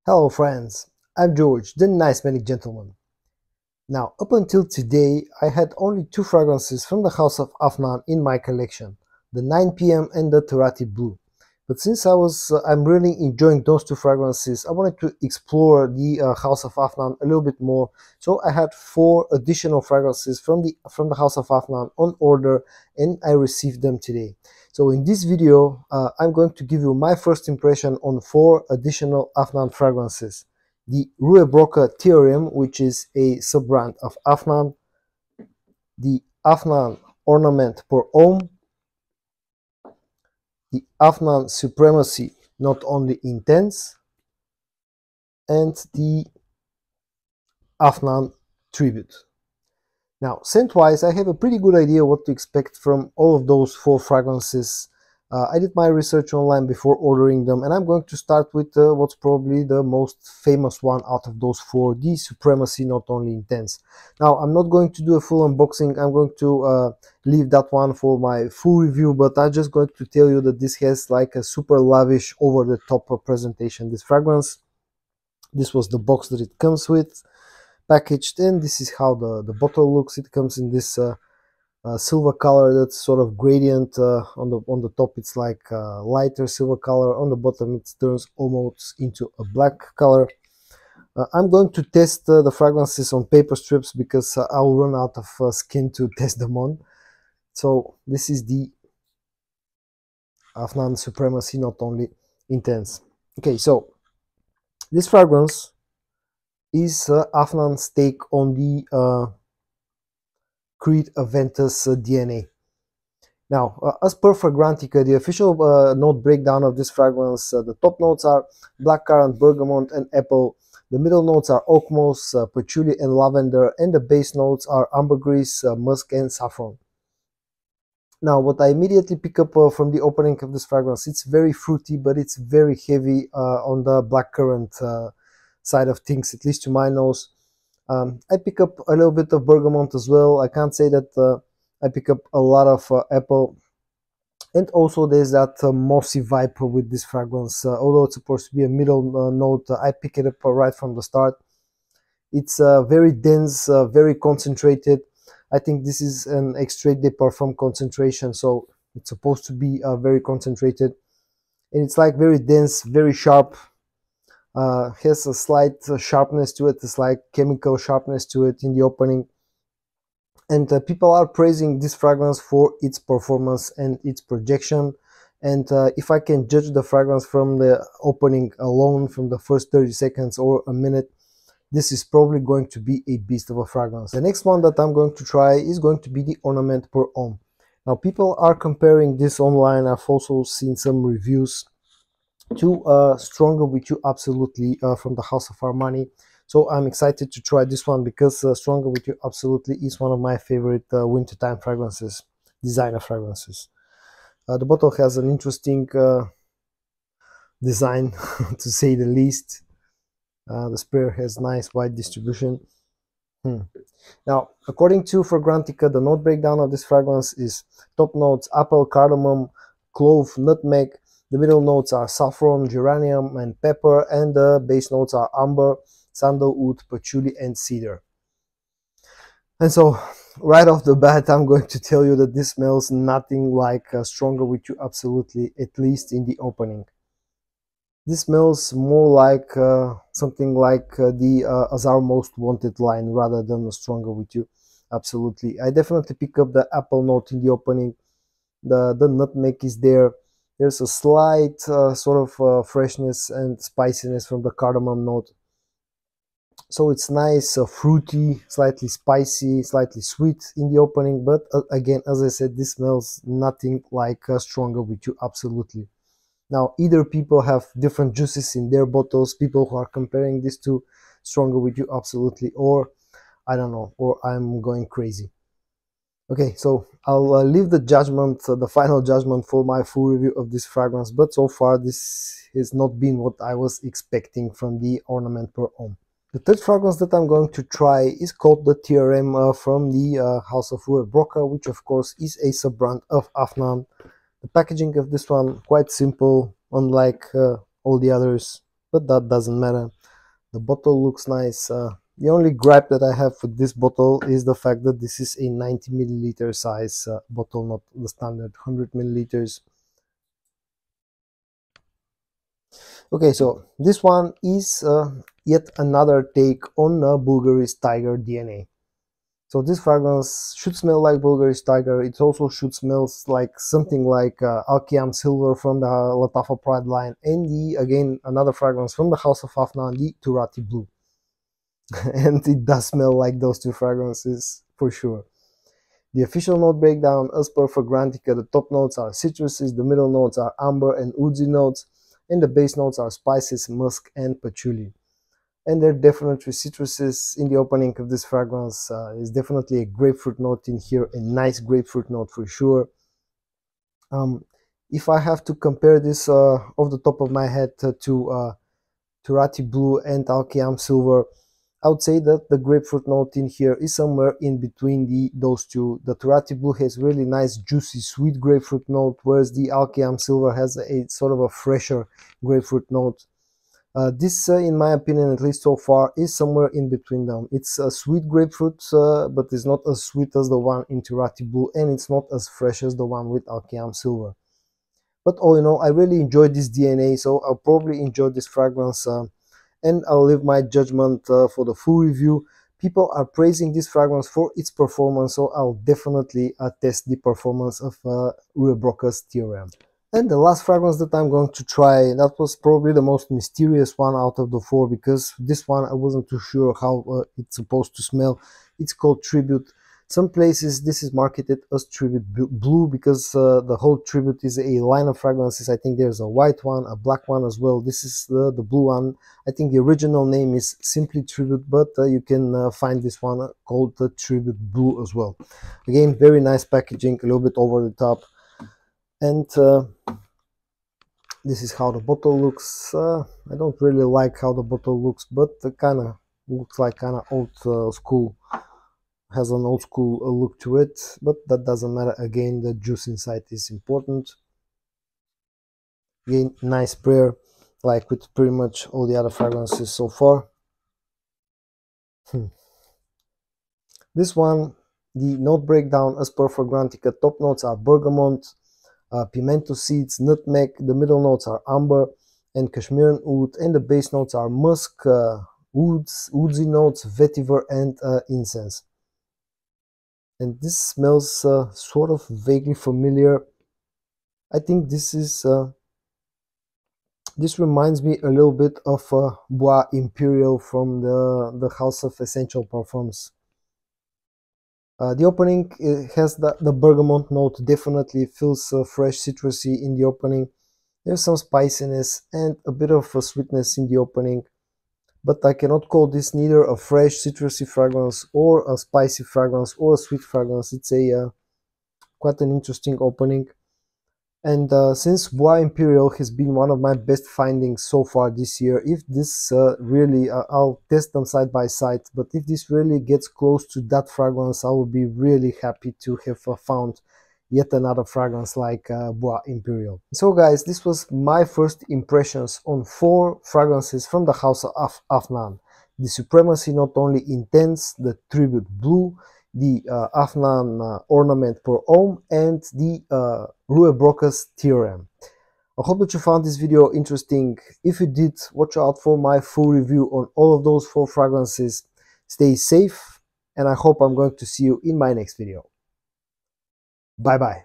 Hello friends, I'm George, the nice smelling gentleman. Now, up until today, I had only two fragrances from the house of Afnan in my collection, the 9 p.m. and the Terati Blue. But since I'm really enjoying those two fragrances, I wanted to explore the house of Afnan a little bit more. So I had four additional fragrances from the house of Afnan on order, and I received them today. So in this video, I'm going to give you my first impression on four additional Afnan fragrances. The Rue Broca Theorem, which is a sub-brand of Afnan, the Afnan Ornament pour Homme, the Afnan Supremacy, not only intense, and the Afnan Tribute. Now, scent-wise, I have a pretty good idea what to expect from all of those four fragrances. I did my research online before ordering them, and I'm going to start with what's probably the most famous one out of those four, the Supremacy Not Only Intense. Now, I'm not going to do a full unboxing. I'm going to leave that one for my full review, but I'm just going to tell you that this has like a super lavish, over-the-top presentation. This fragrance, this was the box that it comes with, packaged, and this is how the bottle looks. It comes in this silver color that's sort of gradient. On the top it's like lighter silver color, on the bottom it turns almost into a black color. I'm going to test the fragrances on paper strips because I'll run out of skin to test them on. So this is the Afnan Supremacy Not Only Intense. Okay, so this fragrance is Afnan's take on the Creed Aventus DNA. Now, as per Fragrantica, the official note breakdown of this fragrance, the top notes are blackcurrant, bergamot, and apple. The middle notes are oak moss, patchouli, and lavender, and the base notes are ambergris, musk, and saffron. Now, what I immediately pick up from the opening of this fragrance, it's very fruity, but it's very heavy on the blackcurrant side of things, at least to my nose. I pick up a little bit of bergamot as well. I can't say that I pick up a lot of apple, and also there's that mossy vibe with this fragrance. Although it's supposed to be a middle note, I pick it up right from the start. It's very dense, very concentrated. I think this is an extrait de parfum concentration, so it's supposed to be very concentrated, and it's like very dense, very sharp. Has a slight sharpness to it, a slight chemical sharpness to it in the opening. And people are praising this fragrance for its performance and its projection. And if I can judge the fragrance from the opening alone, from the first 30 seconds or a minute, this is probably going to be a beast of a fragrance. The next one that I'm going to try is going to be the Ornament pour Homme. Now, people are comparing this online. I've also seen some reviews to Stronger With You Absolutely from the House of Armani. So I'm excited to try this one because Stronger With You Absolutely is one of my favorite wintertime fragrances, designer fragrances. The bottle has an interesting design, to say the least. The sprayer has nice wide distribution. Now, according to Fragrantica, the note breakdown of this fragrance is top notes apple, cardamom, clove, nutmeg. The middle notes are saffron, geranium, and pepper, and the base notes are amber, sandalwood, patchouli, and cedar. And so, right off the bat, I'm going to tell you that this smells nothing like Stronger With You Absolutely, at least in the opening. This smells more like something like the Azar Most Wanted line rather than Stronger With You Absolutely. I definitely pick up the apple note in the opening. The nutmeg is there. There's a slight sort of freshness and spiciness from the cardamom note. So it's nice, fruity, slightly spicy, slightly sweet in the opening. But again, as I said, this smells nothing like Stronger With You Absolutely. Now, either people have different juices in their bottles, people who are comparing this to Stronger With You Absolutely, or I don't know, or I'm going crazy. Okay, so I'll leave the judgment, the final judgment for my full review of this fragrance, but so far this has not been what I was expecting from the Ornament pour Homme. The third fragrance that I'm going to try is called the TRM from the House of Rue Broca, which of course is a sub-brand of Afnan. The packaging of this one, quite simple, unlike all the others, but that doesn't matter. The bottle looks nice. The only gripe that I have for this bottle is the fact that this is a 90 milliliter size bottle, not the standard 100 milliliters. Okay, so this one is yet another take on Bulgari's Tiger DNA. So this fragrance should smell like Bulgari's Tiger. It also should smell like something like Alkiam Silver from the Latafa Pride line, and again another fragrance from the House of Afnan, the Turati Blue. And it does smell like those two fragrances for sure. The official note breakdown, as per Fragrantica, the top notes are citruses, the middle notes are amber and woodsy notes, and the base notes are spices, musk, and patchouli. And there are definitely citruses in the opening of this fragrance. Is definitely a grapefruit note in here, a nice grapefruit note for sure. If I have to compare this off the top of my head to Turati Blue and Alkiam Silver, I would say that the grapefruit note in here is somewhere in between those two. The Turati Blue has really nice, juicy, sweet grapefruit note, whereas the Alkiam Silver has a sort of a fresher grapefruit note. This, in my opinion, at least so far, is somewhere in between them. It's a sweet grapefruit, but it's not as sweet as the one in Turati Blue, and it's not as fresh as the one with Alkiam Silver. But all in all, I really enjoyed this DNA, so I'll probably enjoy this fragrance, and I'll leave my judgment for the full review. People are praising this fragrance for its performance, so I'll definitely test the performance of Rue Brocas TRM. And the last fragrance that I'm going to try, that was probably the most mysterious one out of the four, because this one I wasn't too sure how it's supposed to smell. It's called Tribute. Some places this is marketed as Tribute Blue, because the whole Tribute is a line of fragrances. I think there's a white one, a black one as well. This is the blue one. I think the original name is simply Tribute, but you can find this one called the Tribute Blue as well. Again, very nice packaging, a little bit over the top. And this is how the bottle looks. I don't really like how the bottle looks, but it kind of looks like kind of old school. Has an old school look to it, but that doesn't matter. Again, the juice inside is important. Again, nice sprayer, like with pretty much all the other fragrances so far. This one, the note breakdown as per Fragrantica, top notes are bergamot, pimento seeds, nutmeg, the middle notes are amber and Kashmiran oud, and the base notes are musk, woodsy notes, vetiver, and incense. And this smells sort of vaguely familiar. I think this is this reminds me a little bit of Bois Imperial from the House of Essential Parfums. The opening has the bergamot note, definitely feels fresh, citrusy in the opening. There's some spiciness and a bit of sweetness in the opening, but I cannot call this neither a fresh citrusy fragrance or a spicy fragrance or a sweet fragrance. It's a quite an interesting opening. And since Bois Imperial has been one of my best findings so far this year, if this really, I'll test them side by side, but if this really gets close to that fragrance, I will be really happy to have found yet another fragrance like Bois Imperial. So guys, this was my first impressions on 4 fragrances from the House of Afnan. The Supremacy Not Only Intense, the Tribute Blue, the Afnan Ornament Pour Homme, and the Rue Brocas TRM. I hope that you found this video interesting. If you did, watch out for my full review on all of those 4 fragrances. Stay safe, and I hope I'm going to see you in my next video. Bye bye.